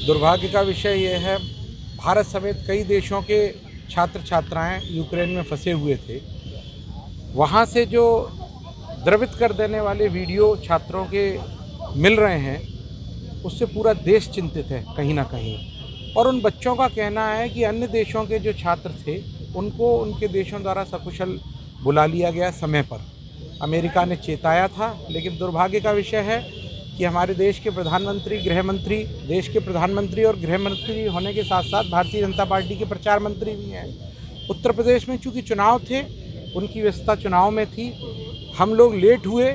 दुर्भाग्य का विषय ये है, भारत समेत कई देशों के छात्र छात्राएं यूक्रेन में फंसे हुए थे। वहाँ से जो द्रवित कर देने वाले वीडियो छात्रों के मिल रहे हैं, उससे पूरा देश चिंतित है कहीं ना कहीं। और उन बच्चों का कहना है कि अन्य देशों के जो छात्र थे उनको उनके देशों द्वारा सकुशल बुला लिया गया समय पर। अमेरिका ने चेताया था, लेकिन दुर्भाग्य का विषय है कि हमारे देश के प्रधानमंत्री, गृहमंत्री, देश के प्रधानमंत्री और गृहमंत्री होने के साथ साथ भारतीय जनता पार्टी के प्रचार मंत्री भी हैं। उत्तर प्रदेश में चूँकि चुनाव थे, उनकी व्यस्तता चुनाव में थी, हम लोग लेट हुए।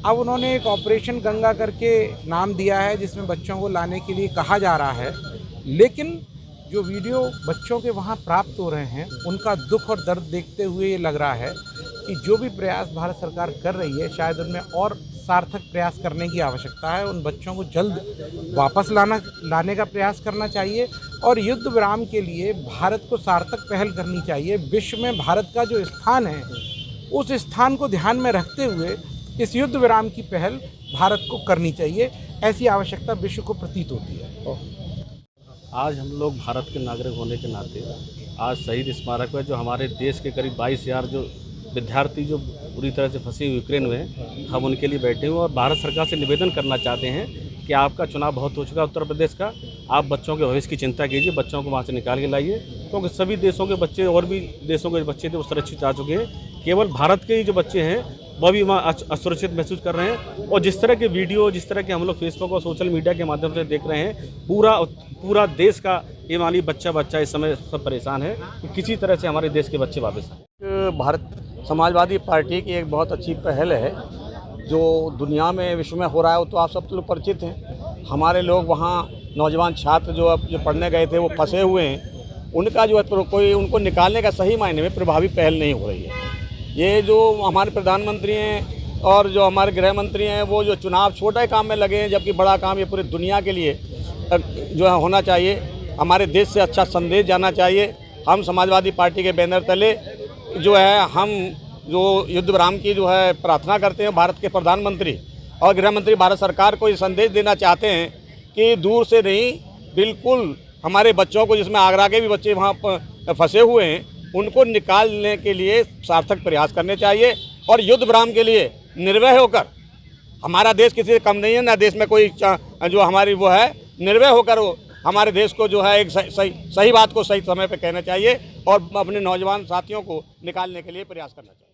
अब उन्होंने एक ऑपरेशन गंगा करके नाम दिया है, जिसमें बच्चों को लाने के लिए कहा जा रहा है। लेकिन जो वीडियो बच्चों के वहाँ प्राप्त हो रहे हैं, उनका दुख और दर्द देखते हुए ये लग रहा है कि जो भी प्रयास भारत सरकार कर रही है, शायद उनमें और सार्थक प्रयास करने की आवश्यकता है। उन बच्चों को जल्द वापस लाने का प्रयास करना चाहिए और युद्ध विराम के लिए भारत को सार्थक पहल करनी चाहिए। विश्व में भारत का जो स्थान है, उस स्थान को ध्यान में रखते हुए इस युद्ध विराम की पहल भारत को करनी चाहिए। ऐसी आवश्यकता विश्व को प्रतीत होती है। आज हम लोग भारत के नागरिक होने के नाते आज शहीद स्मारक पर जो हमारे देश के करीब 22,000 जो विद्यार्थी जो पूरी तरह से फंसे यूक्रेन में हैं, हम उनके लिए बैठे हुए और भारत सरकार से निवेदन करना चाहते हैं कि आपका चुनाव बहुत हो चुका है उत्तर प्रदेश का, आप बच्चों के भविष्य की चिंता कीजिए, बच्चों को वहाँ से निकाल के लाइए, क्योंकि सभी देशों के बच्चे और भी देशों के बच्चे थे वो सुरक्षित जा चुके हैं। केवल भारत के ही जो बच्चे हैं वो भी वहाँ असुरक्षित महसूस कर रहे हैं। और जिस तरह के वीडियो, जिस तरह के हम लोग फेसबुक और सोशल मीडिया के माध्यम से देख रहे हैं, पूरा देश का ये मानी बच्चा इस समय सब परेशान है कि किसी तरह से हमारे देश के बच्चे वापस आए। भारत समाजवादी पार्टी की एक बहुत अच्छी पहल है जो दुनिया में, विश्व में हो रहा है, वो तो आप सब लोग परिचित हैं। हमारे लोग वहाँ नौजवान छात्र जो पढ़ने गए थे वो फंसे हुए हैं, उनका जो है कोई उनको निकालने का सही मायने में प्रभावी पहल नहीं हो रही है। ये जो हमारे प्रधानमंत्री हैं और जो हमारे गृह मंत्री हैं, वो जो चुनाव छोटे काम में लगे हैं, जबकि बड़ा काम ये पूरी दुनिया के लिए जो है होना चाहिए। हमारे देश से अच्छा संदेश जाना चाहिए। हम समाजवादी पार्टी के बैनर तले जो है हम जो युद्ध विराम की जो है प्रार्थना करते हैं, भारत के प्रधानमंत्री और गृह मंत्री भारत सरकार को ये संदेश देना चाहते हैं कि दूर से नहीं, बिल्कुल हमारे बच्चों को, जिसमें आगरा के भी बच्चे वहाँ फंसे हुए हैं, उनको निकालने के लिए सार्थक प्रयास करने चाहिए। और युद्ध विराम के लिए निर्भय होकर, हमारा देश किसी से कम नहीं है, ना देश में कोई जो हमारी वो है, निर्भय होकर वो हमारे देश को जो है एक सही बात को सही समय पर कहना चाहिए और अपने नौजवान साथियों को निकालने के लिए प्रयास करना चाहिए।